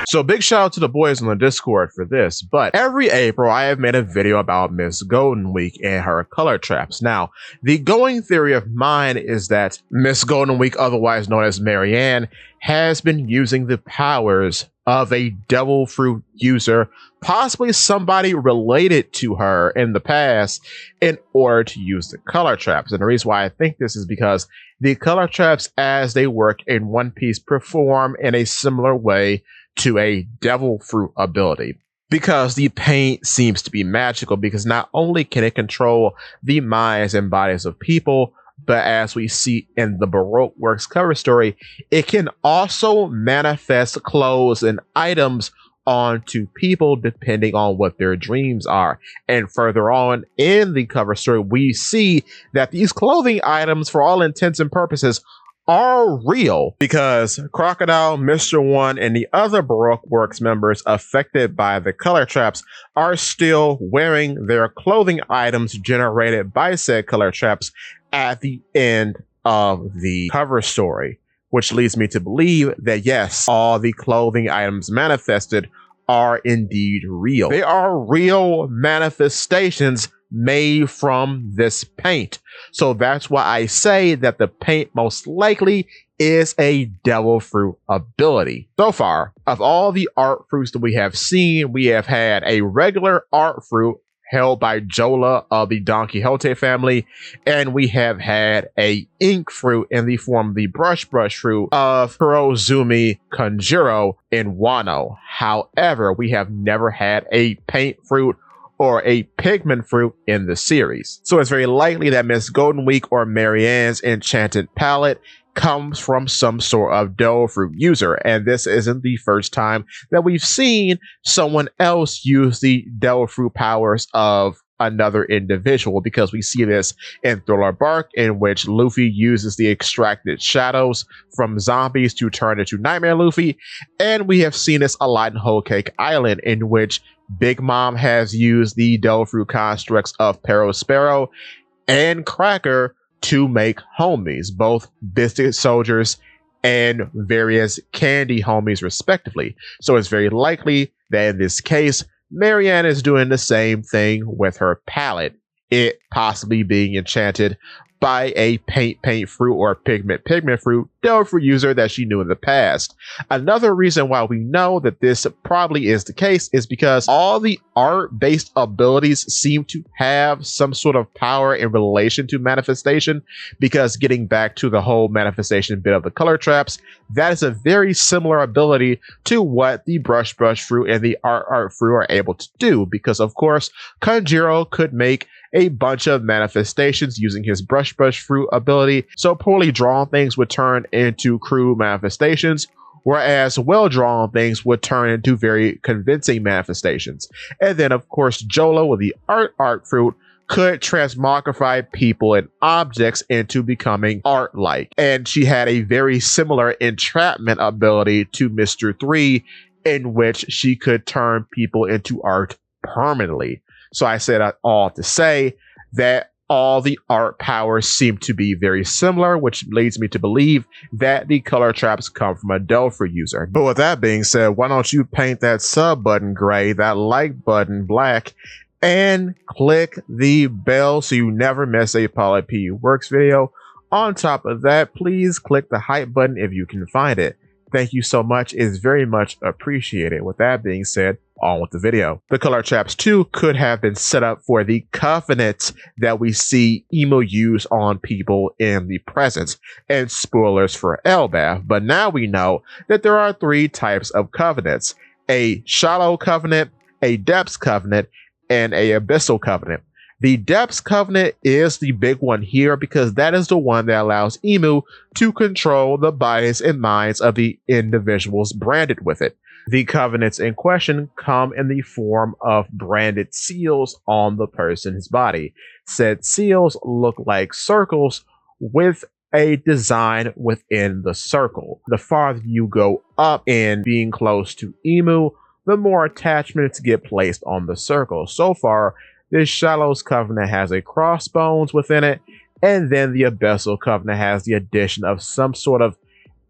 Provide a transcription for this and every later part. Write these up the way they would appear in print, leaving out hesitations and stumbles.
So big shout out to the boys on the Discord for this, but every April I have made a video about Miss Golden Week and her color traps. Now, the going theory of mine is that Miss Golden Week, otherwise known as Marianne, has been using the powers of a devil fruit user, possibly somebody related to her in the past, in order to use the color traps. And the reason why I think this is because the color traps, as they work in One Piece, perform in a similar way to a devil fruit ability, because the paint seems to be magical, because not only can it control the minds and bodies of people, but as we see in the Baroque Works cover story, it can also manifest clothes and items onto people depending on what their dreams are. And further on in the cover story, we see that these clothing items, for all intents and purposes, are real, because Crocodile, Mr. One, and the other Baroque Works members affected by the color traps are still wearing their clothing items generated by said color traps at the end of the cover story, which leads me to believe that yes, all the clothing items manifested are indeed real. They are real manifestations made from this paint. So that's why I say that the paint most likely is a devil fruit ability. So far, of all the art fruits that we have seen, we have had a regular art fruit held by Jola of the Don Quixote family, and we have had a ink fruit in the form of the brush fruit of Kurozumi Kanjuro in Wano. However, we have never had a paint fruit or a pigment fruit in the series. So it's very likely that Miss Golden Week or Marianne's enchanted palette comes from some sort of devil fruit user, and this isn't the first time that we've seen someone else use the devil fruit powers of another individual, because we see this in Thriller Bark, in which Luffy uses the extracted shadows from zombies to turn into Nightmare Luffy, and we have seen this a lot in Whole Cake Island, in which Big Mom has used the devil fruit constructs of Perospero and Cracker to make homies, both biscuit soldiers and various candy homies respectively. So it's very likely that in this case, Marianne is doing the same thing with her palette, it possibly being enchanted by a paint fruit or pigment fruit devil fruit user that she knew in the past. Another reason why we know that this probably is the case is because all the art-based abilities seem to have some sort of power in relation to manifestation, because getting back to the whole manifestation bit of the color traps, that is a very similar ability to what the brush fruit and the art fruit are able to do, because of course Kanjuro could make a bunch of manifestations using his brush fruit ability, so poorly drawn things would turn into crude manifestations, whereas well-drawn things would turn into very convincing manifestations. And then of course Jola with the art fruit could transmogrify people and objects into becoming art-like, and she had a very similar entrapment ability to Mr. 3, in which she could turn people into art permanently. So I said that all to say that all the art powers seem to be very similar, which leads me to believe that the color traps come from a devil fruit user. But with that being said, why don't you paint that sub button gray, that like button black, and click the bell so you never miss a Poly P Works video. On top of that, please click the hype button if you can find it. Thank you so much, it's very much appreciated. With that being said, on with the video. The color traps too could have been set up for the covenants that we see Emo use on people in the present, and spoilers for Elbaf, but now we know that there are 3 types of covenants: a shallow covenant, a depths covenant, and a abyssal covenant. The depths covenant is the big one here, because that is the one that allows Emu to control the bodies and minds of the individuals branded with it. The covenants in question come in the form of branded seals on the person's body. Said seals look like circles with a design within the circle. The farther you go up in being close to Emu, the more attachments get placed on the circle. So far, this Shallows Covenant has a crossbones within it, and then the Abyssal Covenant has the addition of some sort of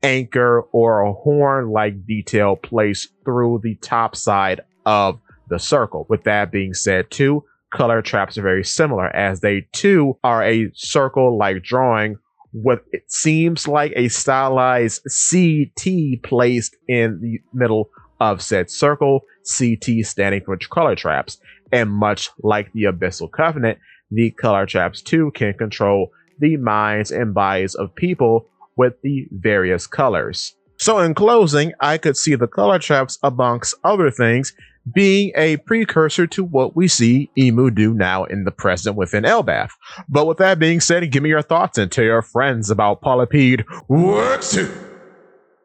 anchor or a horn-like detail placed through the top side of the circle. With that being said, too, color traps are very similar, as they too are a circle-like drawing with it seems like a stylized CT placed in the middle of said circle, CT standing for color traps. And much like the Abyssal Covenant, the color traps too can control the minds and bodies of people with the various colors. So in closing, I could see the color traps, amongst other things, being a precursor to what we see IMU do now in the present within Elbath. But with that being said, give me your thoughts and tell your friends about Polypede Works 2.